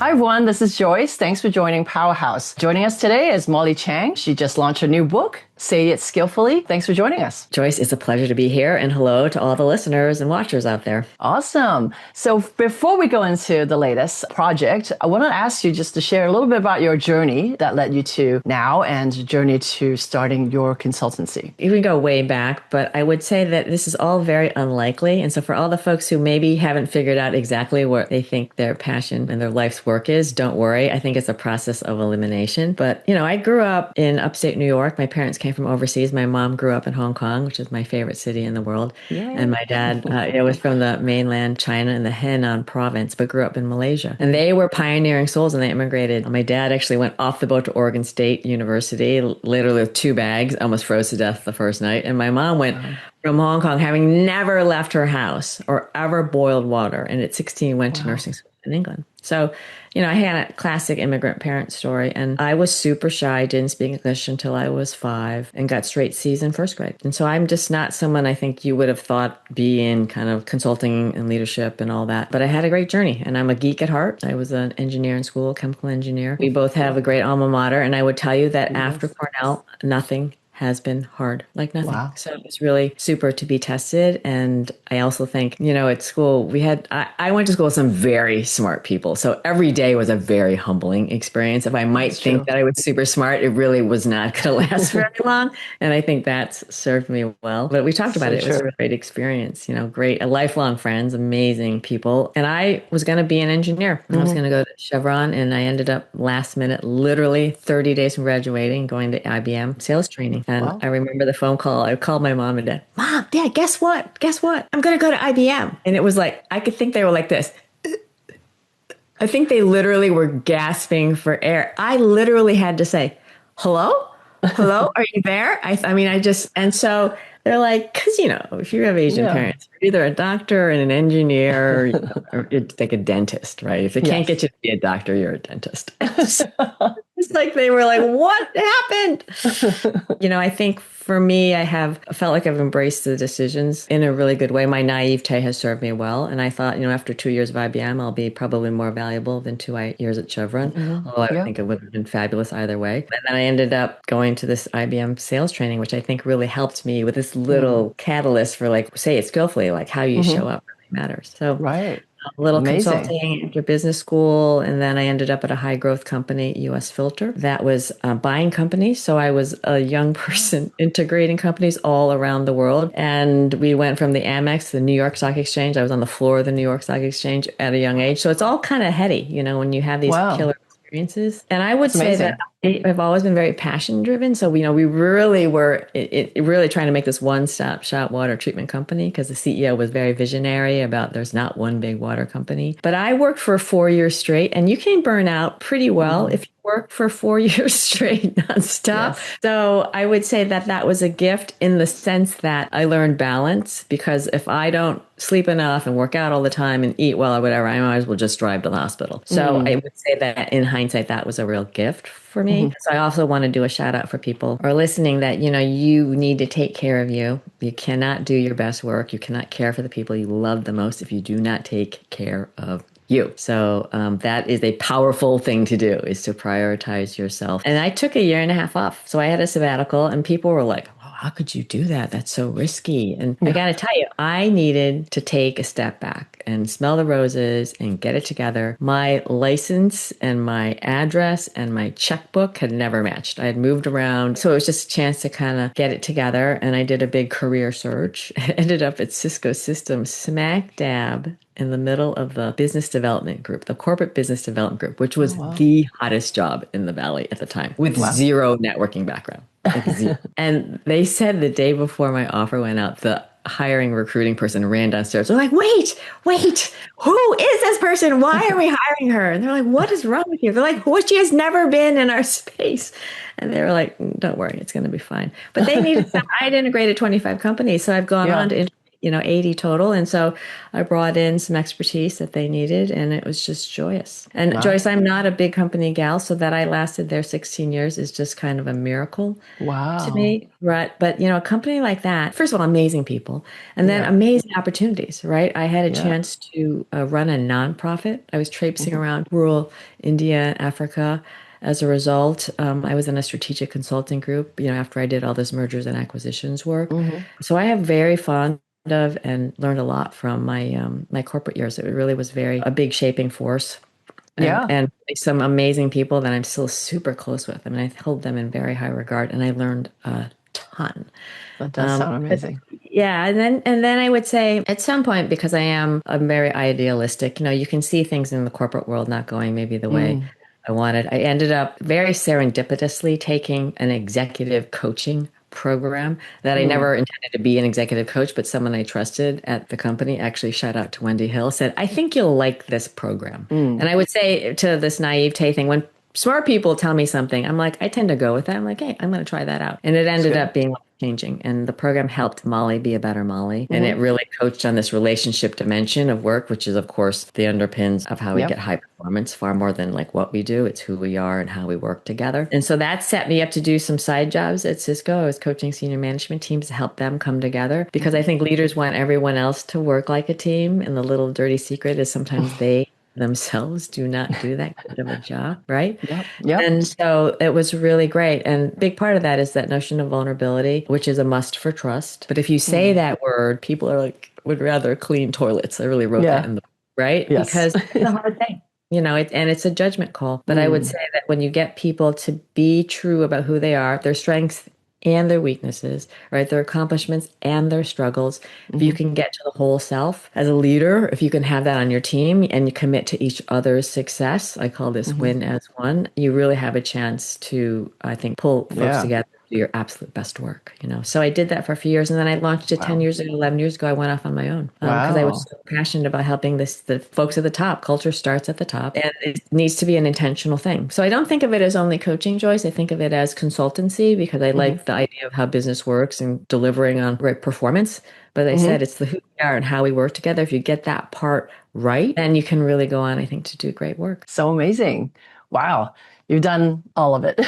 Hi, everyone. This is Joyce. Thanks for joining Powerhouse. Joining us today is Molly Tschang. She just launched her new book, Say It Skillfully. Thanks for joining us. Joyce, it's a pleasure to be here, and hello to all the listeners and watchers out there. Awesome. So before we go into the latest project, I want to ask you just to share a little bit about your journey that led you to now and journey to starting your consultancy. You can go way back, but I would say that this is all very unlikely. And so for all the folks who maybe haven't figured out exactly what they think their passion and their life's work is, don't worry. I think it's a process of elimination. But, I grew up in upstate New York. My parents came from overseas. My mom grew up in Hong Kong, which is my favorite city in the world. Yay. And my dad was from the mainland China in the Henan province, but grew up in Malaysia. And they were pioneering souls and they immigrated. My dad actually went off the boat to Oregon State University, literally with 2 bags, almost froze to death the first night. And my mom went from Hong Kong, having never left her house or ever boiled water. And at 16, went to nursing school in England. So, I had a classic immigrant parent story, and I was super shy, didn't speak English until I was 5, and got straight C's in first grade. And so I'm just not someone I think you would have thought be in kind of consulting and leadership and all that. But I had a great journey, and I'm a geek at heart. I was an engineer in school, chemical engineer. We both have a great alma mater, and I would tell you that after Cornell, nothing has been hard, like nothing. Wow. So it was really super to be tested. And I also think, at school, I went to school with some very smart people. So every day was a very humbling experience. If I might think that I was super smart, it really was not going to last very long. And I think that's served me well. But we talked about it. It was a great experience, great, lifelong friends, amazing people. And I was going to be an engineer. I was going to go to Chevron, and I ended up last minute, literally 30 days from graduating, going to IBM sales training. And I remember the phone call. I called my mom and dad. Mom, Dad, guess what? Guess what? I'm going to go to IBM. And it was like, I could think they were like this. I think they literally were gasping for air. I literally had to say, hello? Hello? Are you there? And so they're like, because, if you have Asian parents, you're either a doctor and an engineer or you're like a dentist, right? If they can't get you to be a doctor, you're a dentist. So it's like they were like, what happened? I think for me, I felt like I've embraced the decisions in a really good way. My naivete has served me well. And I thought, after 2 years of IBM, I'll be probably more valuable than 2 years at Chevron. Although I think it would have been fabulous either way. And then I ended up going to this IBM sales training, which I think really helped me with this little catalyst for say it skillfully, like how you show up really matters. So a little consulting after business school. And then I ended up at a high growth company, US Filter, that was buying companies. So I was a young person integrating companies all around the world. And we went from the Amex to the New York Stock Exchange. I was on the floor of the New York Stock Exchange at a young age. So it's all kind of heady, when you have these killer experiences. And I would say that I've always been very passion driven. So, we really were really trying to make this one-stop shop water treatment company because the CEO was very visionary about there's not one big water company. But I worked for 4 years straight, and you can burn out pretty well if you work for 4 years straight nonstop. Yes. So I would say that was a gift in the sense that I learned balance, because if I don't sleep enough and work out all the time and eat well or whatever, I might as well just drive to the hospital. So I would say that in hindsight, that was a real gift for me. So I also want to do a shout out for people who are listening that, you need to take care of you. You cannot do your best work. You cannot care for the people you love the most if you do not take care of you. So that is a powerful thing to do, is to prioritize yourself. And I took 1.5 years off. So I had a sabbatical, and people were like, how could you do that? That's so risky. And I got to tell you, I needed to take a step back and smell the roses and get it together. My license and my address and my checkbook had never matched. I had moved around. So it was just a chance to kind of get it together. And I did a big career search. I ended up at Cisco Systems, smack dab in the middle of the business development group, the corporate business development group, which was the hottest job in the Valley at the time, with zero networking background. And they said the day before my offer went out, the hiring recruiting person ran downstairs. They're like, wait, who is this person? Why are we hiring her? And they're like, what is wrong with you? They're like, well, she has never been in our space. And they were like, don't worry, it's going to be fine. But they needed some. I'd integrated 25 companies. So I've gone on to integrate 80 total. And so I brought in some expertise that they needed, and it was just joyous. And Wow. Joyce, I'm not a big company gal, so that I lasted there 16 years is just kind of a miracle to Wow. me. Right. But, a company like that, first of all, amazing people, and then Yeah. amazing opportunities, right? I had a Yeah. chance to run a nonprofit. I was traipsing Hmm. around rural India and Africa. As a result, I was in a strategic consulting group, after I did all this mergers and acquisitions work. Hmm. So I have very fond of and learned a lot from my corporate years. It really was a big shaping force, Yeah. and some amazing people that I'm still super close with. I mean, I hold them in very high regard, and I learned a ton. That does sound But amazing. yeah, and then I would say at some point, because I'm very idealistic, you can see things in the corporate world not going maybe the way Mm. I wanted. I ended up very serendipitously taking an executive coaching program that I Mm. never intended to be an executive coach, but someone I trusted at the company, actually shout out to Wendy Hill, said, I think you'll like this program. Mm. And I would say to this naivete thing, when smart people tell me something, I'm like, I tend to go with that. I'm like, hey, I'm going to try that out. And it That's ended good. up being changing. And the program helped Molly be a better Molly. And it Hmm. really coached on this relationship dimension of work, which is, of course, the underpins of how we Yep. get high performance, far more than like what we do. It's who we are and how we work together. And so that set me up to do some side jobs at Cisco. I was coaching senior management teams to help them come together because I think leaders want everyone else to work like a team. And the little dirty secret is sometimes they themselves do not do that good of a job, right? Yep. Yep. And so it was really great. And big part of that is that notion of vulnerability, which is a must for trust. But if you say Mm. that word, people are like, would rather clean toilets. I really wrote that Yeah. in the book, right? Yes. Because it's a hard thing. And it's a judgment call. But I would Mm. say that when you get people to be true about who they are, their strengths and their weaknesses, right? Their accomplishments and their struggles. If you Hmm. can get to the whole self as a leader, if you can have that on your team and you commit to each other's success, I call this Hmm. win as one, you really have a chance to, I think, pull folks Yeah. together, do your absolute best work. So I did that for a few years and then I launched it 10 Wow. years ago, 11 years ago. I went off on my own because I was Wow. so passionate about helping the folks at the top. Culture starts at the top and it needs to be an intentional thing. So I don't think of it as only coaching, Joyce. I think of it as consultancy because I Hmm. like the idea of how business works and delivering on right performance. But as I Hmm. said, it's the who we are and how we work together. If you get that part right, then you can really go on, I think, to do great work. So amazing. Wow. You've done all of it.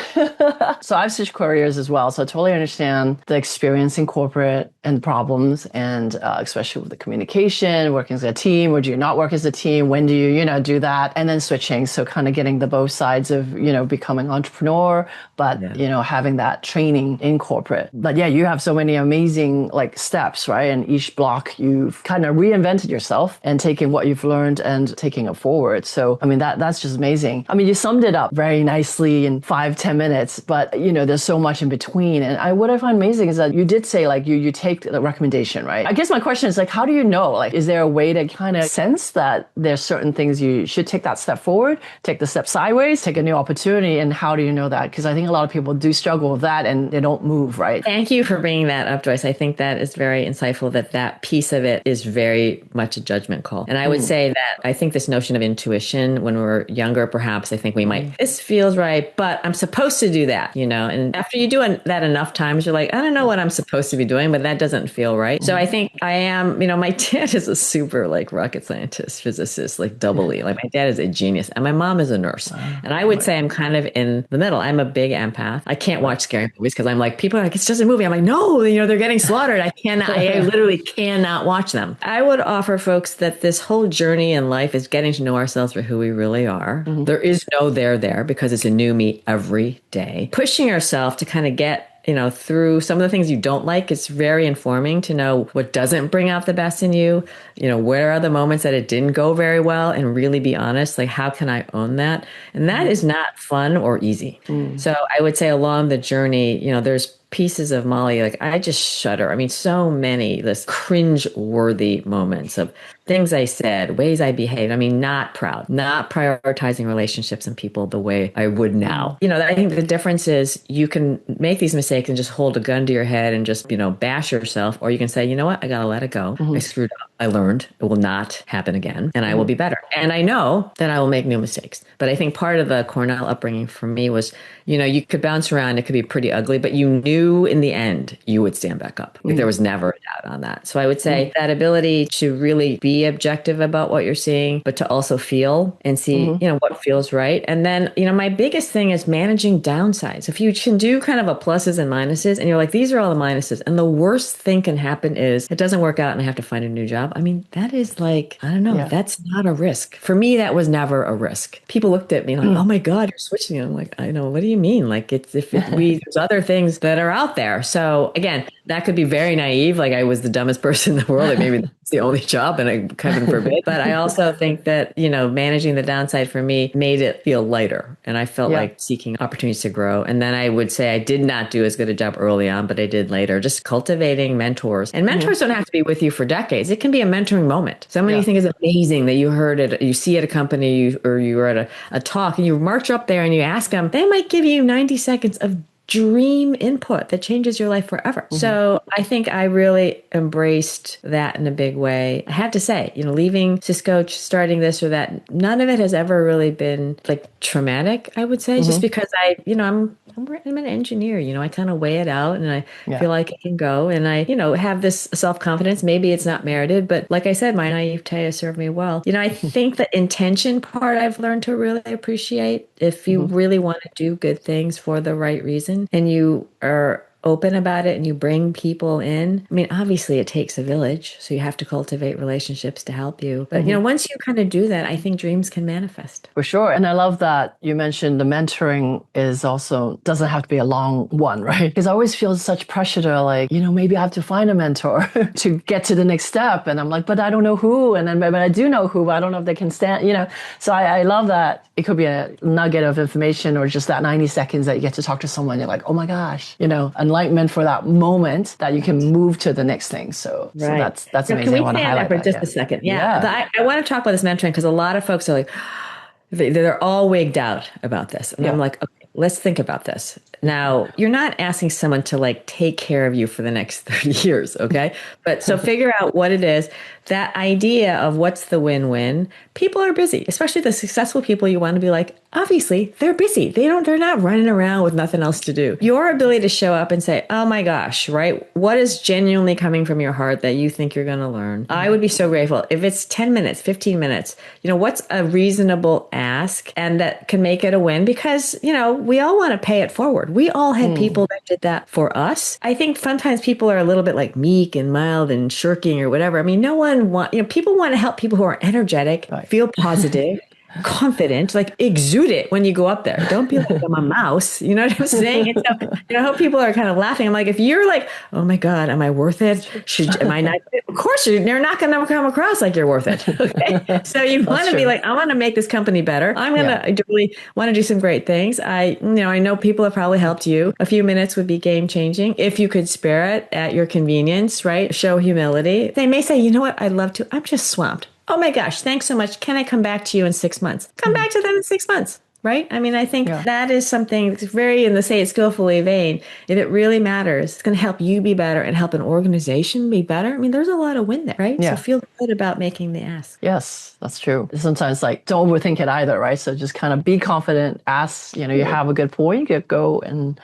So I've switched careers as well. So I totally understand the experience in corporate and problems, and especially with the communication, working as a team, or do you not work as a team? When do you, do that? And then switching. So kind of getting the both sides of, becoming entrepreneur, but, Yeah. having that training in corporate. But yeah, you have so many amazing like steps, right? And each block you've kind of reinvented yourself and taking what you've learned and taking it forward. So, I mean, that's just amazing. I mean, you summed it up very nicely in 5-10 minutes, but there's so much in between. And what I find amazing is that you did say like you take the recommendation, right? I guess my question is like, how do you know? Like, is there a way to kind of sense that there's certain things you should take that step forward, take the step sideways, take a new opportunity? And how do you know that? Because I think a lot of people do struggle with that and they don't move, right? Thank you for bringing that up, Joyce. I think that is very insightful that piece of it is very much a judgment call. And I would say that I think this notion of intuition when we're younger, perhaps I think we might, this feels right, but I'm supposed to do that. And after you do that enough times, you're like, I don't know what I'm supposed to be doing, but that doesn't feel right. So I think I am, my dad is a super like rocket scientist, physicist, like double E. Like my dad is a genius and my mom is a nurse. And I would say I'm kind of in the middle. I'm a big empath. I can't watch scary movies because I'm like, people are like, it's just a movie. I'm like, no, they're getting slaughtered. I literally cannot watch them. I would offer folks that this whole journey in life is getting to know ourselves for who we really are. There is no there because it's a new me every day. Pushing yourself to kind of get through some of the things you don't like, it's very informing to know what doesn't bring out the best in you. Where are the moments that it didn't go very well and really be honest, like how can I own that? And that is not fun or easy. So I would say along the journey, there's pieces of Molly, like I just shudder. I mean, so many, this cringe-worthy moments of things I said, ways I behaved. I mean, not proud, not prioritizing relationships and people the way I would now. I think the difference is you can make these mistakes and just hold a gun to your head and just, bash yourself, or you can say, you know what, I got to let it go. I screwed up. I learned it will not happen again, and I will be better. And I know that I will make new mistakes. But I think part of the Cornell upbringing for me was, you could bounce around. It could be pretty ugly, but you knew in the end you would stand back up. Like there was never a doubt on that. So I would say that ability to really be objective about what you're seeing, but to also feel and see, what feels right. And then, my biggest thing is managing downsides. If you can do kind of a pluses and minuses and you're like, these are all the minuses. And the worst thing can happen is it doesn't work out and I have to find a new job. I mean, that is like, I don't know, that's not a risk. For me, that was never a risk. People looked at me like, oh my God, you're switching. I'm like, I know, what do you mean? Like there's other things that are out there. So again, that could be very naive. Like I was the dumbest person in the world. Like maybe that's the only job and heaven forbid. But I also think that, managing the downside for me made it feel lighter. And I felt like seeking opportunities to grow. And then I would say I did not do as good a job early on, but I did later, just cultivating mentors. And mentors don't have to be with you for decades. It can be a mentoring moment. Someone you think is amazing that you heard it, you see at a company or you were at a talk and you march up there and you ask them, they might give you 90 seconds of dream input that changes your life forever. So I think I really embraced that in a big way. I have to say, leaving Cisco, starting this or that, none of it has ever really been like traumatic, I would say, just because I'm an engineer, I kind of weigh it out and I feel like it can go and I, have this self-confidence. Maybe it's not merited, but like I said, my naivete has served me well. I think the intention part I've learned to really appreciate. If you really want to do good things for the right reason and you are open about it and you bring people in. I mean, obviously it takes a village, so you have to cultivate relationships to help you. But, once you kind of do that, I think dreams can manifest. For sure. And I love that you mentioned the mentoring doesn't have to be a long one, right? Because I always feel such pressure to maybe I have to find a mentor to get to the next step. And I'm like, but I don't know who. And then, but I do know who, but I don't know if they can stand, So I love that. It could be a nugget of information or just that 90 seconds that you get to talk to someone. You're like, oh my gosh, enlightenment for that moment that you can move to the next thing. So that's amazing. Can we stand that for just a second? Yeah. I want to talk about this mentoring because a lot of folks are like, they're all wigged out about this. And I'm like, okay, let's think about this. Now, you're not asking someone to take care of you for the next 30 years, okay? But so figure out what it is. That idea of what's the win-win. People are busy, especially the successful people. You want to be like, obviously, they're busy. They're not running around with nothing else to do. Your ability to show up and say, oh my gosh, right? What is genuinely coming from your heart that you think you're going to learn? I would be so grateful if it's 10 minutes, 15 minutes, what's a reasonable ask and that can make it a win because, we all want to pay it forward. We all had people that did that for us. I think sometimes people are a little bit like meek and mild and shirking or whatever. I mean, no one people want to help people who are energetic, feel positive, confident, exude it when you go up there. Don't be like I'm a mouse. You know what I'm saying? And so, I hope people are kind of laughing. I'm like, if you're like, oh my God, am I worth it? Am I not? Of course, you're not going to come across like you're worth it. Okay. So you want to be like, I want to make this company better. I'm going to really want to do some great things. I know people have probably helped you. A few minutes would be game changing. If you could spare it at your convenience, right? Show humility. They may say, you know what? I'd love to. I'm just swamped. Oh my gosh, thanks so much. Can I come back to you in 6 months? Come back to them in 6 months, right? I mean, I think that is something that's very in the say it skillfully vein. If it really matters, it's going to help you be better and help an organization be better. I mean, there's a lot of win there, right? Yeah. So feel good about making the ask. Yes, that's true. Sometimes don't overthink it either, right? So just kind of be confident, ask, you have a good point, you could go and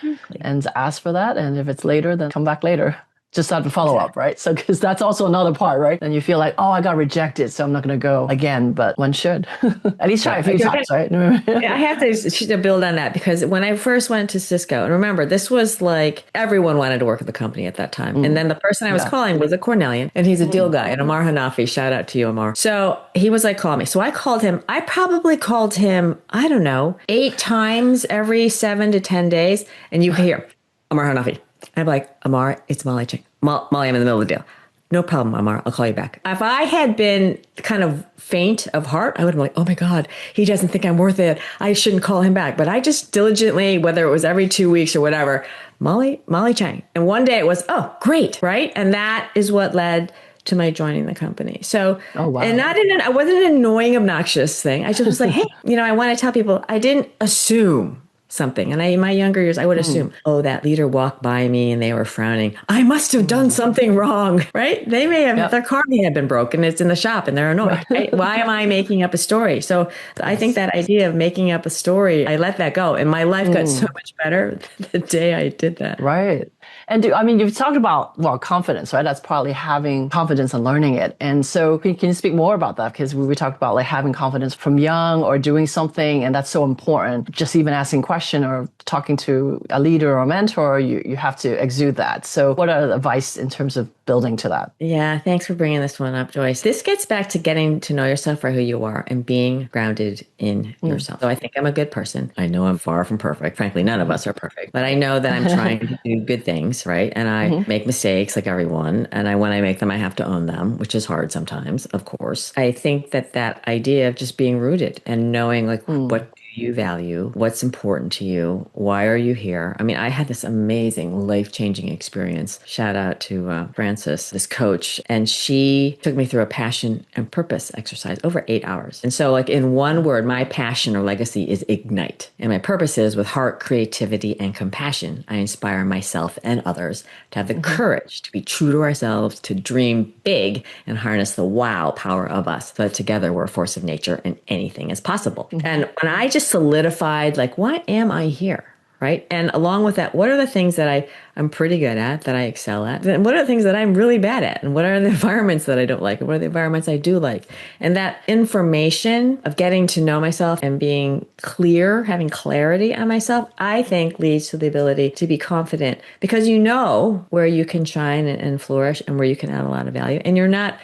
ask for that. And if it's later, then come back later. Just have to follow up, right? So, because that's also another part, right? And you feel like, oh, I got rejected, so I'm not going to go again. But one should at least try a few times, right? I have to build on that because when I first went to Cisco, and remember, this was like everyone wanted to work at the company at that time. And then the person I was calling was a Cornellian, and he's a deal guy. And Amar Hanafi, shout out to you, Amar. So he was like, call me. So I called him. I probably called him, I don't know, 8 times every 7 to 10 days. And you can hear Amar Hanafi. I'm like, Amar, it's Molly Tschang. Molly, I'm in the middle of the deal. No problem, Amar. I'll call you back. If I had been kind of faint of heart, I would have been like, oh my God, he doesn't think I'm worth it. I shouldn't call him back. But I just diligently, whether it was every 2 weeks or whatever, Molly Tschang. And one day it was, oh, great, right? And that is what led to my joining the company. So, and I wasn't an annoying, obnoxious thing. I just was like, hey, I want to tell people I didn't assume something. And in my younger years, I would assume, oh, that leader walked by me and they were frowning. I must have done something wrong, right? They may have, their car may have been broken. It's in the shop and they're annoyed. Right? Why am I making up a story? So I think that idea of making up a story, I let that go. And my life got so much better the day I did that. Right. And you've talked about, confidence, right? That's partly having confidence and learning it. And so can you speak more about that? Because we talked about like having confidence from young or doing something, and that's so important. Just even asking a question or talking to a leader or a mentor, you have to exude that. So what are the advice in terms of building to that? Yeah, thanks for bringing this one up, Joyce. This gets back to getting to know yourself for who you are and being grounded in yourself. So I think I'm a good person. I know I'm far from perfect. Frankly, none of us are perfect, but I know that I'm trying to do good things, right? And I make mistakes like everyone. And when I make them, I have to own them, which is hard sometimes, of course. I think that idea of just being rooted and knowing like what you value, what's important to you, why are you here? I mean, I had this amazing life-changing experience. Shout out to Frances, this coach, and she took me through a passion and purpose exercise over 8 hours. And so like in one word, my passion or legacy is ignite. And my purpose is with heart, creativity, and compassion, I inspire myself and others to have the courage to be true to ourselves, to dream big and harness the wow power of us so that together we're a force of nature and anything is possible. And when I just solidified, like, why am I here? Right. And along with that, what are the things that I'm pretty good at, that I excel at? And what are the things that I'm really bad at? And what are the environments that I don't like? And what are the environments I do like? And that information of getting to know myself and being clear, having clarity on myself, I think leads to the ability to be confident because you know where you can shine and flourish and where you can add a lot of value. And you're not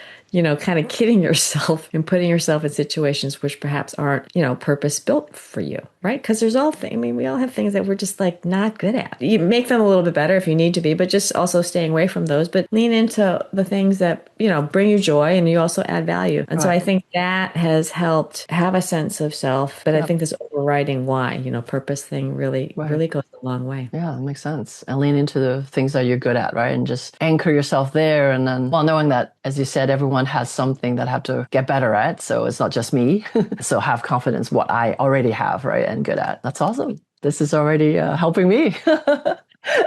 kind of kidding yourself and putting yourself in situations which perhaps aren't, purpose built for you, right? Because we all have things that we're just like not good at. You make them a little bit better if you need to be, but just also staying away from those, but lean into the things that, bring you joy and you also add value. And so I think that has helped have a sense of self, but I think this overriding why, purpose thing really goes a long way. Yeah, that makes sense. And lean into the things that you're good at, right? And just anchor yourself there. And then, knowing that, as you said, everyone has something that I have to get better at. So it's not just me. So have confidence what I already have, right? And good at. That's awesome. This is already helping me.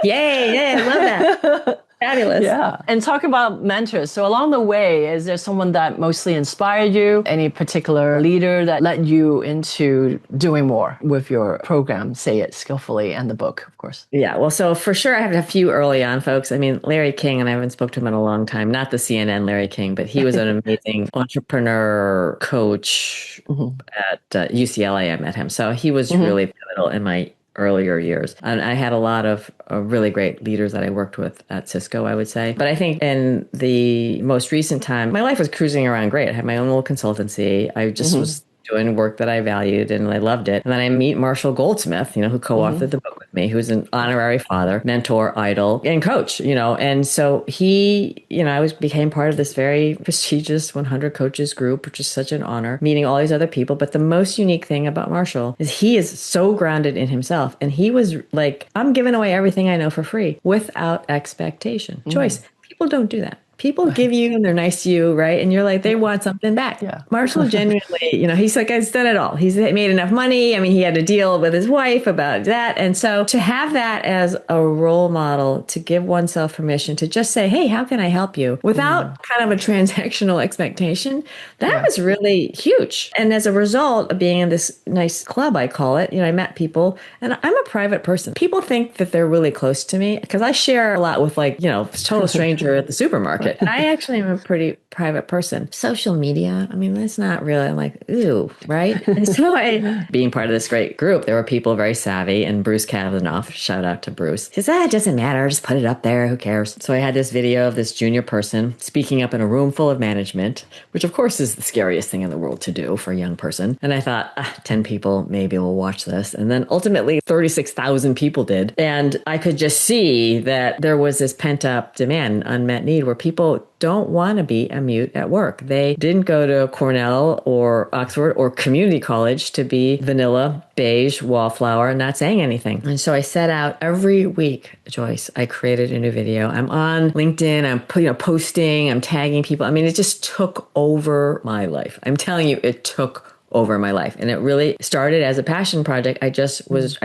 Yay, I love that. Fabulous. Yeah. And talk about mentors. So along the way, is there someone that mostly inspired you? Any particular leader that led you into doing more with your program, Say It Skillfully, and the book, of course? Yeah. Well, so for sure, I have a few early on folks. I mean, Larry King, and I haven't spoken to him in a long time, not the CNN Larry King, but he was an amazing entrepreneur coach at UCLA. I met him. So he was really pivotal in my earlier years. And I had a lot of really great leaders that I worked with at Cisco, I would say. But I think in the most recent time, my life was cruising around great. I had my own little consultancy. I just was doing work that I valued and I loved it. And then I meet Marshall Goldsmith, who co-authored the book with me, who's an honorary father, mentor, idol, and coach, and so he, I became part of this very prestigious 100 coaches group, which is such an honor, meeting all these other people. But the most unique thing about Marshall is he is so grounded in himself. And he was like, I'm giving away everything I know for free without expectation. Joyce, people don't do that. People give you and they're nice to you, right? And you're like, they want something back. Yeah. Marshall genuinely, he's like, I've done it all. He's made enough money. I mean, he had to deal with his wife about that. And so to have that as a role model, to give oneself permission to just say, hey, how can I help you? Without kind of a transactional expectation, that was really huge. And as a result of being in this nice club, I call it, I met people and I'm a private person. People think that they're really close to me because I share a lot with total stranger at the supermarket. I actually am a pretty private person. Social media, I mean, that's not really, I'm like, ooh, right? And so being part of this great group, there were people very savvy, and Bruce Kavanaugh, shout out to Bruce, he says, it doesn't matter, just put it up there, who cares? So I had this video of this junior person speaking up in a room full of management, which of course is the scariest thing in the world to do for a young person. And I thought, 10 people maybe will watch this. And then ultimately 36,000 people did. And I could just see that there was this pent up demand, unmet need where people don't want to be a mute at work. They didn't go to Cornell or Oxford or community college to be vanilla, beige, wallflower, not saying anything. And so I set out every week, Joyce, I created a new video. I'm on LinkedIn, I'm posting, I'm tagging people. I mean, it just took over my life. I'm telling you, it took over my life. And it really started as a passion project. I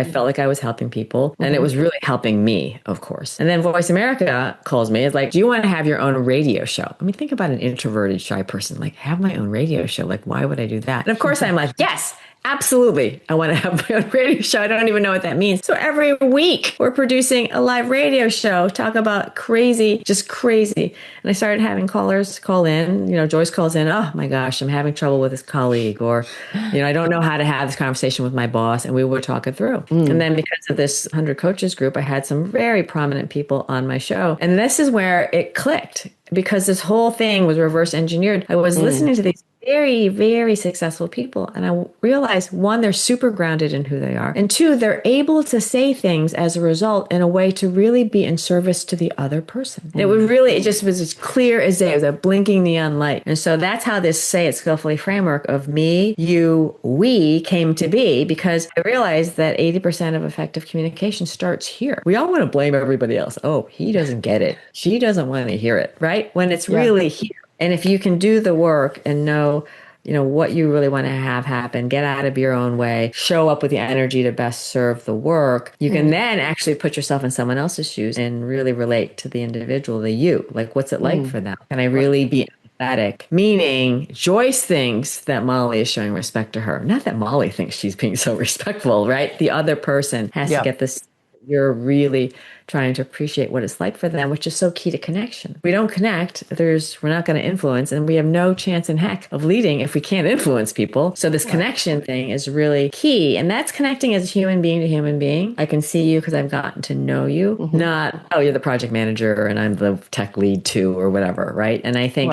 felt like I was helping people, and it was really helping me, of course. And then Voice America calls me. It's like, do you want to have your own radio show? I mean, think about an introverted, shy person, like, have my own radio show. Like, why would I do that? And of course I'm like, yes, absolutely. I want to have my own radio show. I don't even know what that means. So every week we're producing a live radio show, talk about just crazy. And I started having callers call in, Joyce calls in, oh my gosh, I'm having trouble with this colleague, or, I don't know how to have this conversation with my boss. And we would talk it through. And then because of this 100 coaches group, I had some very prominent people on my show. And this is where it clicked, because this whole thing was reverse engineered. I was listening to these very, very successful people. And I realized, one, they're super grounded in who they are. And two, they're able to say things as a result in a way to really be in service to the other person. And it just was as clear as day. It was a blinking neon light. And so that's how this Say It Skillfully framework of me, you, we came to be, because I realized that 80% of effective communication starts here. We all want to blame everybody else. Oh, he doesn't get it. She doesn't want to hear it, right? When it's really here. And if you can do the work and know, what you really want to have happen, get out of your own way, show up with the energy to best serve the work, you can then actually put yourself in someone else's shoes and really relate to the individual, the you. Like, what's it like for them? Can I really be empathetic? Meaning, Joyce thinks that Molly is showing respect to her. Not that Molly thinks she's being so respectful, right? The other person has to get this. You're really trying to appreciate what it's like for them, which is so key to connection. We don't connect, we're not going to influence, and we have no chance in heck of leading if we can't influence people. So this connection thing is really key. And that's connecting as human being to human being. I can see you because I've gotten to know you, not, oh, you're the project manager and I'm the tech lead too, or whatever, right? And I think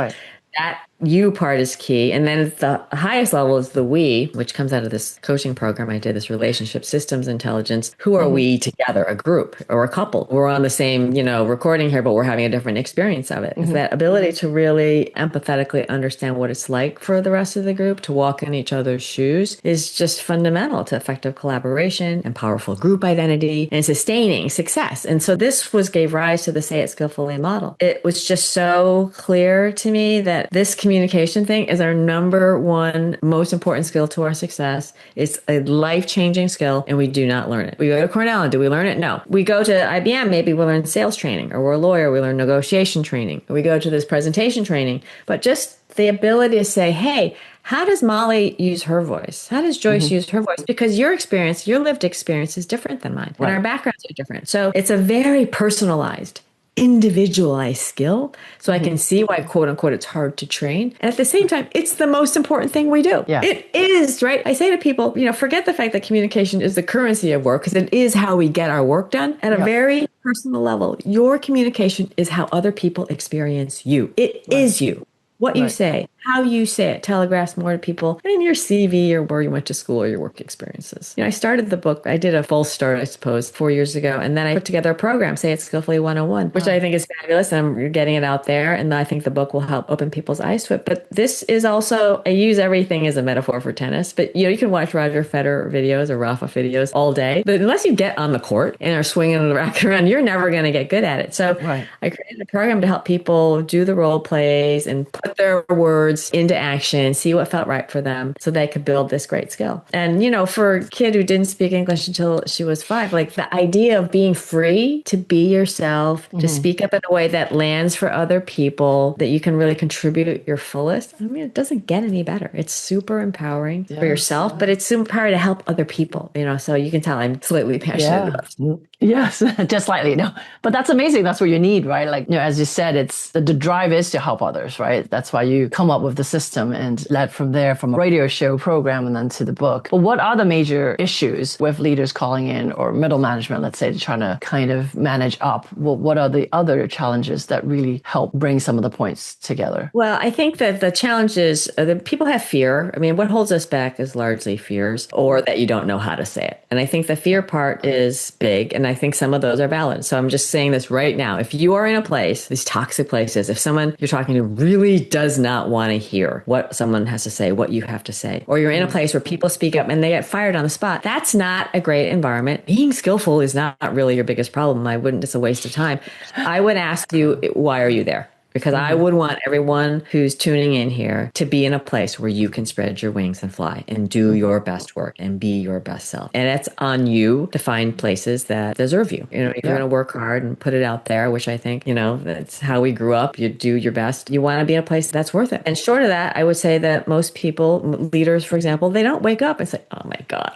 that you part is key. And then the highest level is the we, which comes out of this coaching program I did, this relationship systems intelligence. Who are we together, a group or a couple? We're on the same, recording here, but we're having a different experience of it. It's that ability to really empathetically understand what it's like for the rest of the group, to walk in each other's shoes, is just fundamental to effective collaboration and powerful group identity and sustaining success. And so this gave rise to the Say It Skillfully model. It was just so clear to me that this communication thing is our number one most important skill to our success. It's a life-changing skill, and we do not learn it. We go to Cornell, and do we learn it? No. We go to IBM, maybe we learn sales training, or we're a lawyer, we learn negotiation training, or we go to this presentation training. But just the ability to say, hey, how does Molly use her voice? How does Joyce use her voice? Because your experience, your lived experience is different than mine, and our backgrounds are different. So it's a very personalized, individualized skill. So I can see why, quote unquote, it's hard to train. And at the same time, it's the most important thing we do. Yeah. It is, right? I say to people, forget the fact that communication is the currency of work, because it is how we get our work done at a very personal level. Your communication is how other people experience you. It is you. What you say, how you say it, telegraphs more to people than your CV or where you went to school or your work experiences. I started the book, I did a full start, I suppose, 4 years ago. And then I put together a program, Say It Skillfully 101, which I think is fabulous. And I'm getting it out there. And I think the book will help open people's eyes to it. But this is also, I use everything as a metaphor for tennis. But you can watch Roger Federer videos or Rafa videos all day. But unless you get on the court and are swinging the racket around, you're never going to get good at it. So I created a program to help people do the role plays and put their words into action, see what felt right for them so they could build this great skill. And, for a kid who didn't speak English until she was 5, like the idea of being free to be yourself, to speak up in a way that lands for other people, that you can really contribute your fullest. I mean, it doesn't get any better. It's super empowering for yourself, but it's super empowering to help other people, so you can tell I'm slightly passionate about it. Yes, just slightly. No, but that's amazing. That's what you need, right? Like, as you said, it's the drive is to help others, right? That's why you come up with the system and led from there, from a radio show program and then to the book. But what are the major issues with leaders calling in, or middle management, let's say, trying to kind of manage up? Well, what are the other challenges that really help bring some of the points together? Well, I think that the challenge is that people have fear. I mean, what holds us back is largely fears, or that you don't know how to say it. And I think the fear part is big. And I think some of those are valid. So I'm just saying this right now. If you are in a place, these toxic places, if someone you're talking to really does not want to hear what someone has to say, what you have to say, or you're in a place where people speak up and they get fired on the spot, that's not a great environment. Being skillful is not really your biggest problem. It's a waste of time. I would ask you, why are you there? because I would want everyone who's tuning in here to be in a place where you can spread your wings and fly and do your best work and be your best self. And it's on you to find places that deserve you. If you're going to work hard and put it out there, which I think, that's how we grew up. You do your best. You want to be in a place that's worth it. And short of that, I would say that most people, leaders, for example, they don't wake up and say, oh my God,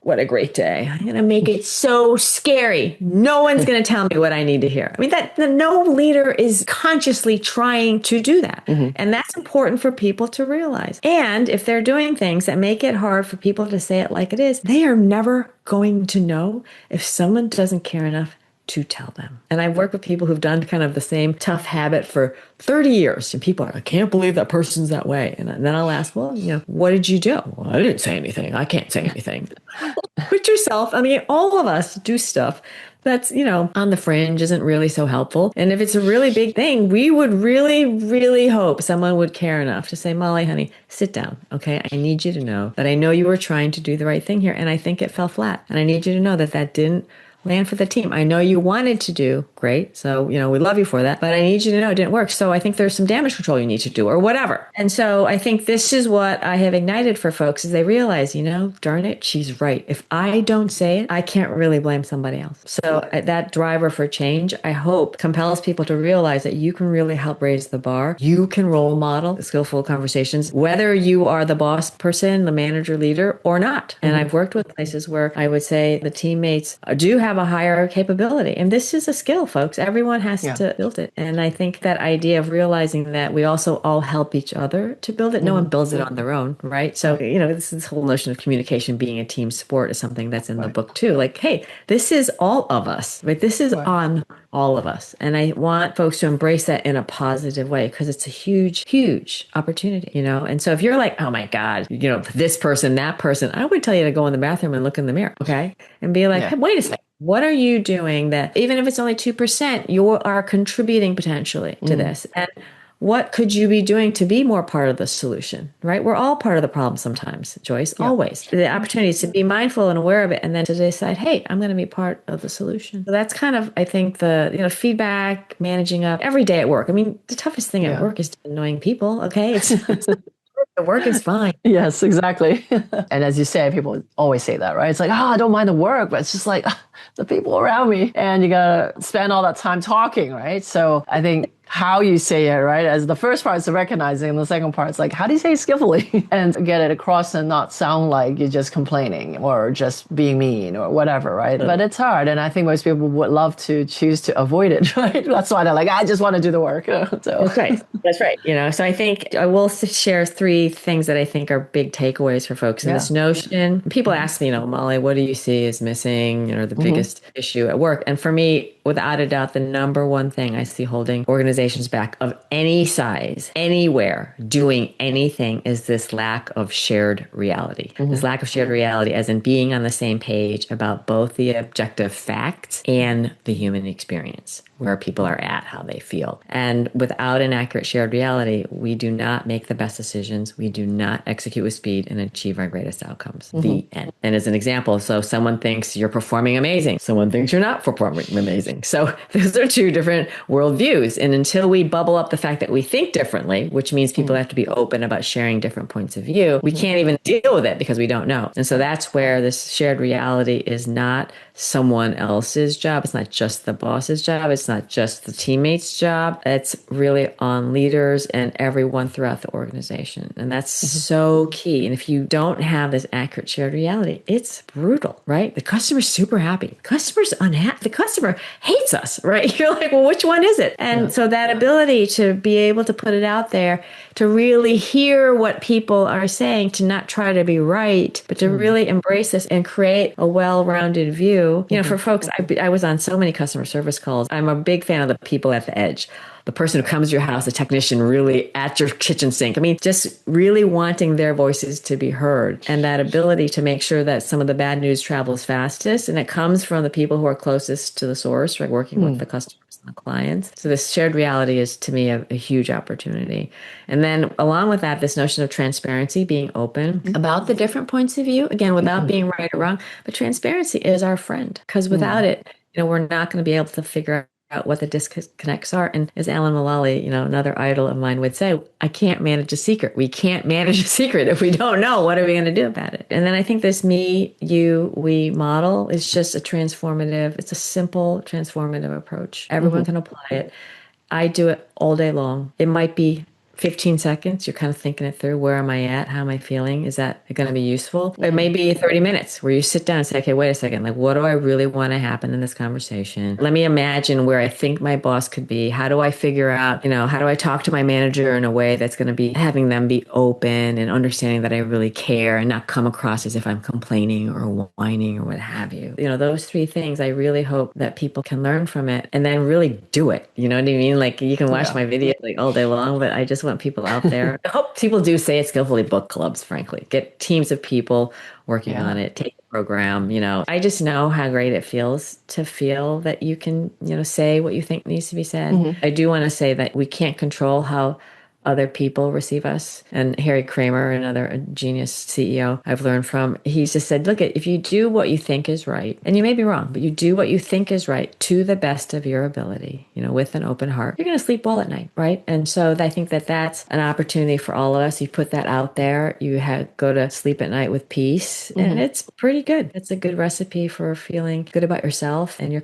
what a great day. I'm going to make it so scary. No one's going to tell me what I need to hear. I mean, that no leader is consciously trying to do that. And that's important for people to realize. And if they're doing things that make it hard for people to say it like it is, they are never going to know if someone doesn't care enough to tell them. And I've worked with people who've done kind of the same tough habit for 30 years. And people are, I can't believe that person's that way. And then I'll ask, well, what did you do? Well, I didn't say anything. I can't say anything. Put yourself, all of us do stuff that's, on the fringe, isn't really so helpful. And if it's a really big thing, we would really, really hope someone would care enough to say, Molly, honey, sit down. Okay. I need you to know that I know you were trying to do the right thing here. And I think it fell flat. And I need you to know that didn't land for the team. I know you wanted to do great. So, we love you for that, but I need you to know it didn't work. So I think there's some damage control you need to do or whatever. And so I think this is what I have ignited for folks is they realize, darn it, she's right. If I don't say it, I can't really blame somebody else. So that driver for change, I hope compels people to realize that you can really help raise the bar. You can role model skillful conversations, whether you are the boss person, the manager, leader, or not. And I've worked with places where I would say the teammates do have a higher capability. And this is a skill, folks. Everyone has to build it. And I think that idea of realizing that we also all help each other to build it. No one builds it on their own, right? So, this whole notion of communication being a team sport is something that's in the book too. Like, hey, this is all of us, right? This is on all of us. And I want folks to embrace that in a positive way because it's a huge, huge opportunity, And so if you're like, oh my God, this person, that person, I would tell you to go in the bathroom and look in the mirror, okay? And be like, hey, wait a second. What are you doing that even if it's only 2%, you are contributing potentially to this? And what could you be doing to be more part of the solution, right? We're all part of the problem sometimes, Joyce, always. The opportunity is to be mindful and aware of it and then to decide, hey, I'm going to be part of the solution. So that's kind of, I think, the feedback, managing up every day at work. I mean, the toughest thing at work is annoying people, okay? It's the work is fine. Yes, exactly. And as you say, people always say that, right? It's like, I don't mind the work, but it's just like the people around me and you got to spend all that time talking, right? So I think how you say it, right? As the first part is the recognizing, and the second part is like, how do you say it skillfully and get it across and not sound like you're just complaining or just being mean or whatever, right? But it's hard. And I think most people would love to choose to avoid it, right? That's why they're like, I just want to do the work. So. That's right. That's right. So I think I will share 3 things that I think are big takeaways for folks in this notion. People ask me, Molly, what do you see is missing, the biggest issue at work? And for me, without a doubt, the number one thing I see holding organizations back of any size, anywhere, doing anything is this lack of shared reality. This lack of shared reality as in being on the same page about both the objective facts and the human experience, where people are at, how they feel. And without an accurate shared reality, we do not make the best decisions. We do not execute with speed and achieve our greatest outcomes. The end. And as an example, so someone thinks you're performing amazing. Someone thinks you're not performing amazing. So those are 2 different worldviews. And until we bubble up the fact that we think differently, which means people have to be open about sharing different points of view, we can't even deal with it because we don't know. And so that's where this shared reality is not someone else's job. It's not just the boss's job. It's not just the teammates' job. It's really on leaders and everyone throughout the organization. And that's so key. And if you don't have this accurate shared reality, it's brutal, right? The customer's super happy. The customer's unhappy. The customer hates us, right? You're like, well, which one is it? And so that ability to be able to put it out there, to really hear what people are saying, to not try to be right, but to really embrace this and create a well-rounded view. For folks, I was on so many customer service calls. I'm a big fan of the people at the edge. The person who comes to your house, the technician really at your kitchen sink. I mean, just really wanting their voices to be heard and that ability to make sure that some of the bad news travels fastest. And it comes from the people who are closest to the source, right? Working with the customers and the clients. So this shared reality is, to me, a huge opportunity. And then along with that, this notion of transparency, being open about the different points of view, again, without being right or wrong. But transparency is our friend because without it, we're not going to be able to figure out what the disconnects are. And as Alan Mulally, another idol of mine would say, I can't manage a secret. We can't manage a secret if we don't know what are we going to do about it. And then I think this me, you, we model is just it's a simple transformative approach. Everyone can apply it. I do it all day long. It might be 15 seconds, you're kind of thinking it through. Where am I at? How am I feeling? Is that going to be useful? It may be 30 minutes where you sit down and say, okay, wait a second. Like, what do I really want to happen in this conversation? Let me imagine where I think my boss could be. How do I figure out, how do I talk to my manager in a way that's going to be having them be open and understanding that I really care and not come across as if I'm complaining or whining or what have you. Those three things, I really hope that people can learn from it and then really do it. You know what I mean? Like, you can watch my video like all day long, but I just want people out there. I hope people do say it skillfully, book clubs, frankly. Get teams of people working on it, take a program. I just know how great it feels to feel that you can, say what you think needs to be said. I do want to say that we can't control how other people receive us. And Harry Kramer, another genius CEO I've learned from, he's just said, look, if you do what you think is right, and you may be wrong, but you do what you think is right to the best of your ability, with an open heart, you're going to sleep well at night, right? And so I think that that's an opportunity for all of us. You put that out there, you go to sleep at night with peace, and it's pretty good. It's a good recipe for feeling good about yourself and your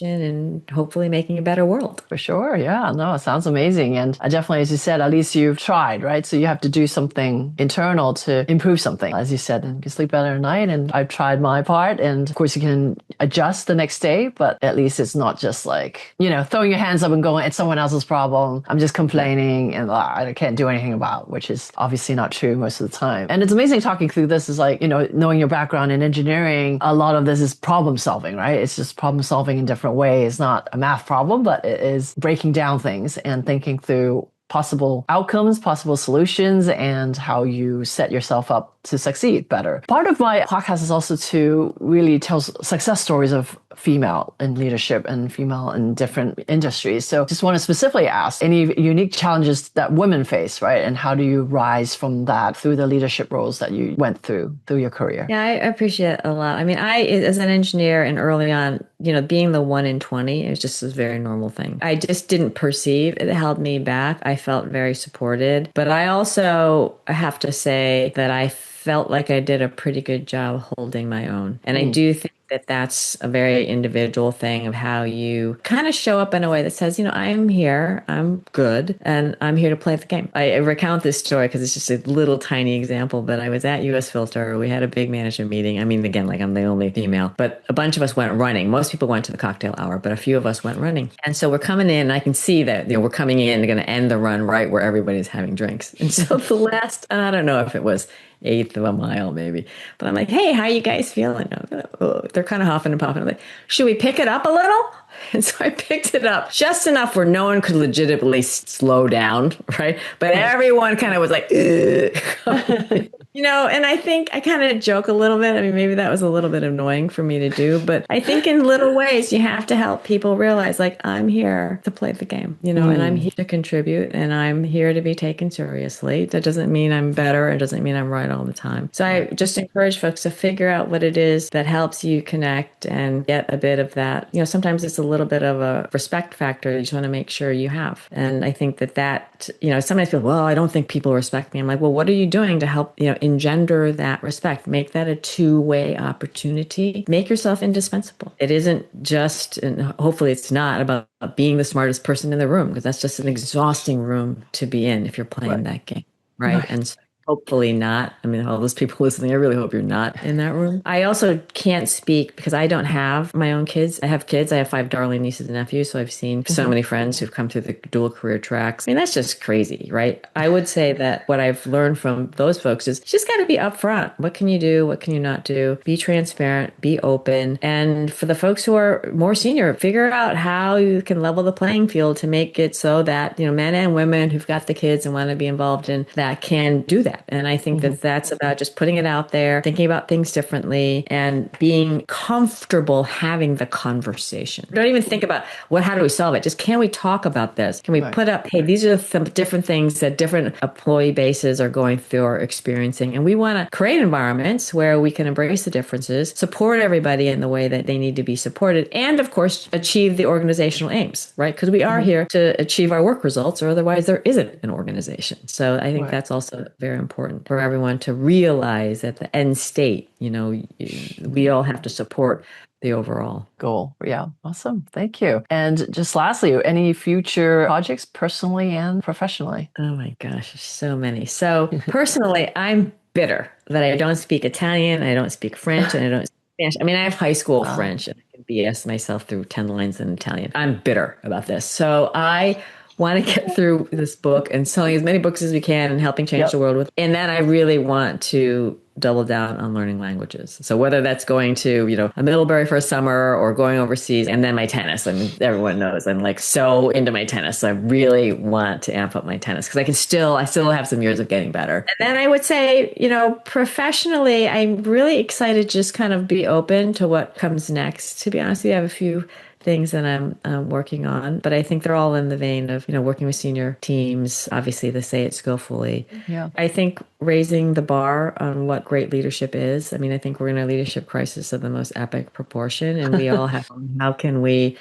and hopefully making a better world. For sure. Yeah. No, it sounds amazing. And definitely, as you said, at least you've tried, right? So you have to do something internal to improve something. As you said, and you can sleep better at night. And I've tried my part. And of course, you can adjust the next day, but at least it's not just like, throwing your hands up and going, it's someone else's problem. I'm just complaining and I can't do anything about, which is obviously not true most of the time. And it's amazing talking through this is like, knowing your background in engineering, a lot of this is problem solving, right? It's just problem solving in different ways, not a math problem, but it is breaking down things and thinking through possible outcomes, possible solutions, and how you set yourself up to succeed better. Part of my podcast is also to really tell success stories of female in leadership and female in different industries. So just want to specifically ask any unique challenges that women face, right? And how do you rise from that through the leadership roles that you went through your career? Yeah, I appreciate it a lot. I mean, as an engineer and early on, being the 1 in 20 is just a very normal thing. I just didn't perceive it held me back. I felt very supported, but I also have to say that I felt like I did a pretty good job holding my own. And I do think that that's a very individual thing of how you kind of show up in a way that says, I'm here, I'm good, and I'm here to play the game. I recount this story because it's just a little tiny example, but I was at US Filter. We had a big management meeting. I mean, again, like I'm the only female, but a bunch of us went running. Most people went to the cocktail hour, but a few of us went running. And so we're coming in, and I can see that, we're coming in, they're going to end the run right where everybody's having drinks. And so the last, I don't know if it was eighth of a mile maybe, but I'm like, hey, how you guys feeling? They're kind of huffing and puffing. I'm like, should we pick it up a little? And so I picked it up just enough where no one could legitimately slow down, right? But everyone kind of was like, and I think I kind of joke a little bit. I mean, maybe that was a little bit annoying for me to do, but I think in little ways you have to help people realize, like, I'm here to play the game, and I'm here to contribute, and I'm here to be taken seriously. That doesn't mean I'm better. It doesn't mean I'm right all the time. So I just encourage folks to figure out what it is that helps you connect and get a bit of that. Sometimes it's a little bit of a respect factor you just want to make sure you have. And I think that, sometimes people, well, I don't think people respect me. I'm like, well, what are you doing to help, engender that respect? Make that a two-way opportunity. Make yourself indispensable. It isn't just, and hopefully it's not about being the smartest person in the room, because that's just an exhausting room to be in if you're playing that game. Right. And so hopefully not. I mean, all those people listening, I really hope you're not in that room. I also can't speak because I don't have my own kids. I have kids. I have 5 darling nieces and nephews. So I've seen so many friends who've come through the dual career tracks. I mean, that's just crazy, right? I would say that what I've learned from those folks is you just got to be upfront. What can you do? What can you not do? Be transparent, be open. And for the folks who are more senior, figure out how you can level the playing field to make it so that, men and women who've got the kids and want to be involved in that can do that. that. And I think that that's about just putting it out there, thinking about things differently, and being comfortable having the conversation. Don't even think about how do we solve it? Just can we talk about this? Can we put up, hey, these are some different things that different employee bases are going through or experiencing. And we want to create environments where we can embrace the differences, support everybody in the way that they need to be supported, and of course, achieve the organizational aims, right? Because we are here to achieve our work results, or otherwise there isn't an organization. So I think that's also very important for everyone to realize at the end state, we all have to support the overall goal. Yeah. Awesome. Thank you. And just lastly, any future projects personally and professionally? Oh my gosh, so many. So personally, I'm bitter that I don't speak Italian, I don't speak French, and I don't speak Spanish. I mean, I have high school French, and I can BS myself through 10 lines in Italian. I'm bitter about this. So I want to get through this book and selling as many books as we can and helping change the world with. And then I really want to double down on learning languages. So whether that's going to, a Middlebury for a summer or going overseas, and then my tennis. I mean, everyone knows I'm like so into my tennis. So I really want to amp up my tennis because I still have some years of getting better. And then I would say, professionally, I'm really excited to just kind of be open to what comes next. To be honest with you, I have a few things that I'm working on, but I think they're all in the vein of, working with senior teams, obviously the Say It Skillfully. Yeah. I think raising the bar on what great leadership is. I mean, I think we're in a leadership crisis of the most epic proportion, and we all have, how can we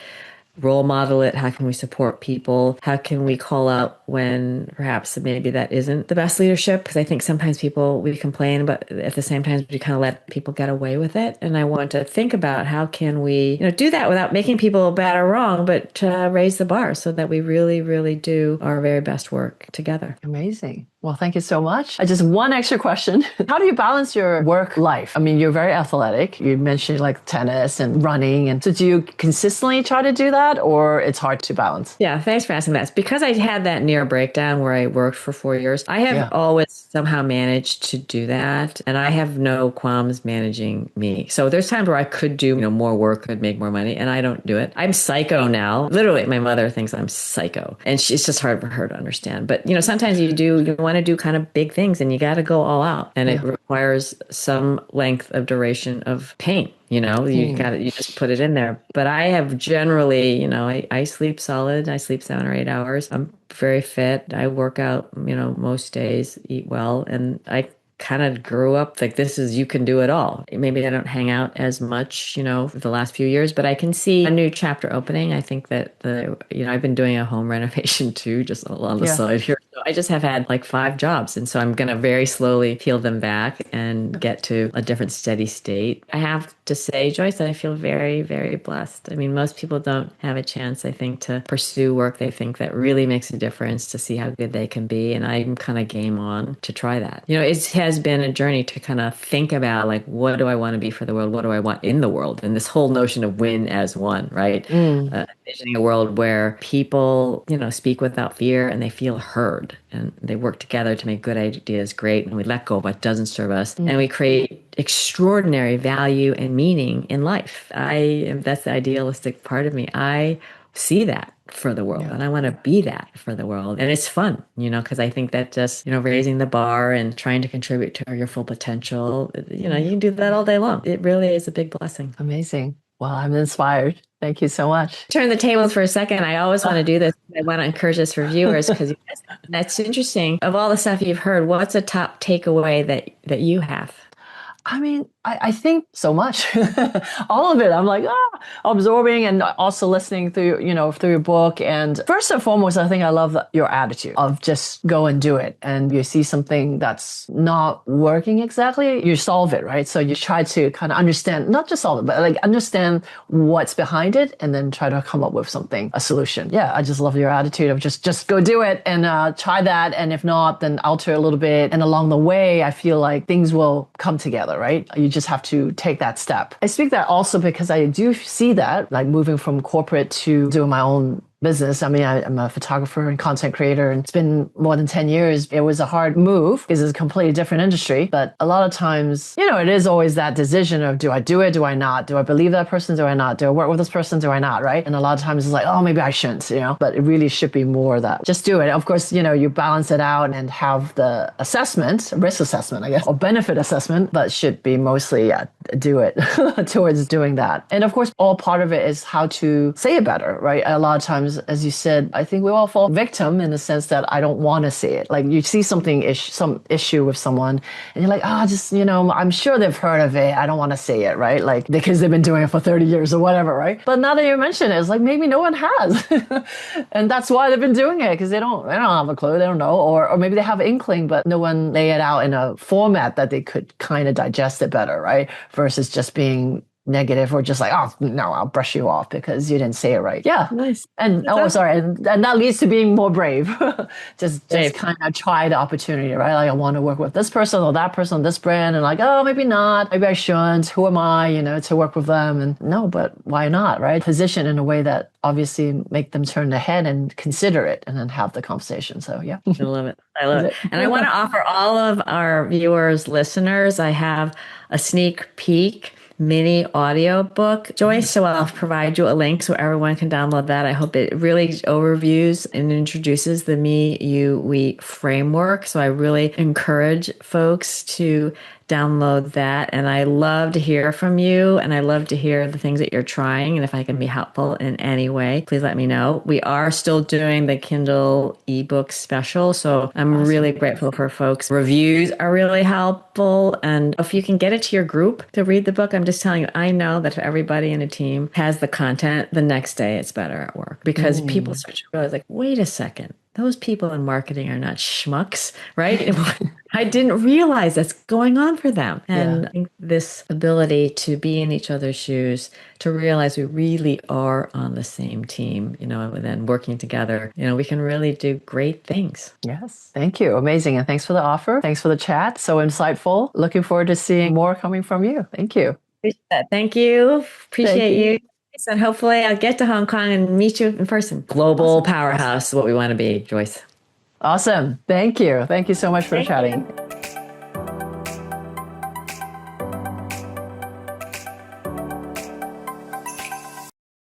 role model it? How can we support people? How can we call out when perhaps maybe that isn't the best leadership? Because I think sometimes we complain, but at the same time, we kind of let people get away with it. And I want to think about how can we, do that without making people bad or wrong, but to raise the bar so that we really, really do our very best work together. Amazing. Well, thank you so much. Just one extra question. How do you balance your work life? I mean, you're very athletic. You mentioned like tennis and running. And so do you consistently try to do that, or it's hard to balance? Yeah, thanks for asking that. It's because I had that near breakdown where I worked for 4 years. I have always somehow managed to do that. And I have no qualms managing me. So there's times where I could do more work, could make more money, and I don't do it. I'm psycho now. Literally, my mother thinks I'm psycho. And it's just hard for her to understand. But, sometimes you want to do kind of big things and you got to go all out. And it requires some length of duration of pain. You just put it in there. But I have generally, I sleep solid. I sleep 7 or 8 hours. I'm very fit. I work out, most days, eat well. And I kind of grew up like you can do it all. Maybe I don't hang out as much, for the last few years, but I can see a new chapter opening. I think that I've been doing a home renovation too, just on the side here. So I just have had like 5 jobs. And so I'm going to very slowly peel them back and get to a different steady state. I have to say, Joyce, that I feel very, very blessed. I mean, most people don't have a chance, I think, to pursue work they think that really makes a difference, to see how good they can be. And I'm kind of game on to try that. It has been a journey to kind of think about like, what do I want to be for the world? What do I want in the world? And this whole notion of win as one, right? Envisioning a world where people, speak without fear and they feel heard and they work together to make good ideas great. And we let go of what doesn't serve us and we create extraordinary value and meaning in life. That's the idealistic part of me. I see that for the world and I want to be that for the world. And it's fun, because I think that just, raising the bar and trying to contribute to your full potential, you can do that all day long. It really is a big blessing. Amazing. Well, I'm inspired. Thank you so much. Turn the tables for a second. I always want to do this. I want to encourage this for viewers because that's interesting. Of all the stuff you've heard, what's a top takeaway that you have? I mean, I think so much, all of it. I'm like, absorbing and also listening through your book. And first and foremost, I think I love your attitude of just go and do it. And you see something that's not working exactly, you solve it, right? So you try to kind of understand, not just solve it, but like understand what's behind it and then try to come up with a solution. Yeah, I just love your attitude of just go do it and try that. And if not, then alter a little bit. And along the way, I feel like things will come together, right? You just have to take that step. I speak that also because I do see that, like moving from corporate to doing my own business. I mean, I'm a photographer and content creator, and it's been more than 10 years. It was a hard move because it's a completely different industry. But a lot of times, it is always that decision of, do I do it? Do I not? Do I believe that person? Do I not? Do I work with this person? Do I not? Right? And a lot of times it's like, oh, maybe I shouldn't, but it really should be more that just do it. Of course, you balance it out and have the assessment, risk assessment, I guess, or benefit assessment, but should be mostly, do it towards doing that. And of course, all part of it is how to say it better, right? A lot of times, as you said, I think we all fall victim in the sense that I don't want to say it. Like you see something, some issue with someone and you're like, I'm sure they've heard of it. I don't want to say it, right? Like because they've been doing it for 30 years or whatever, right? But now that you mention it, it's like maybe no one has. And that's why they've been doing it, because they don't have a clue, they don't know, or maybe they have inkling, but no one lay it out in a format that they could kind of digest it better, right? Versus just being negative or just like, oh no, I'll brush you off because you didn't say it right. Yeah. Nice. And and that leads to being more brave. just kind of try the opportunity, right? Like I want to work with this person or that person, this brand, and like, oh, maybe not, maybe I shouldn't. Who am I, to work with them? And no, but why not, right? Position in a way that obviously make them turn their head and consider it and then have the conversation. So yeah. I love it. And I want to offer all of our viewers, listeners, I have a sneak peek mini audio book, Joyce. So I'll provide you a link so everyone can download that. I hope it really overviews and introduces the me, you, we framework. So I really encourage folks to download that. And I love to hear from you. And I love to hear the things that you're trying. And if I can be helpful in any way, please let me know. We are still doing the Kindle ebook special. So I'm really grateful for folks. Reviews are really helpful. And if you can get it to your group to read the book, I'm just telling you, I know that if everybody in a team has the content, the next day it's better at work because people start to realize like, wait a second. Those people in marketing are not schmucks, right? I didn't realize that's going on for them. And I think this ability to be in each other's shoes, to realize we really are on the same team, and then working together, we can really do great things. Yes. Thank you. Amazing. And thanks for the offer. Thanks for the chat. So insightful. Looking forward to seeing more coming from you. Thank you. Thank you. Appreciate you. And hopefully I'll get to Hong Kong and meet you in person. Global powerhouse is what we want to be, Joyce. Awesome. Thank you. Thank you so much for chatting.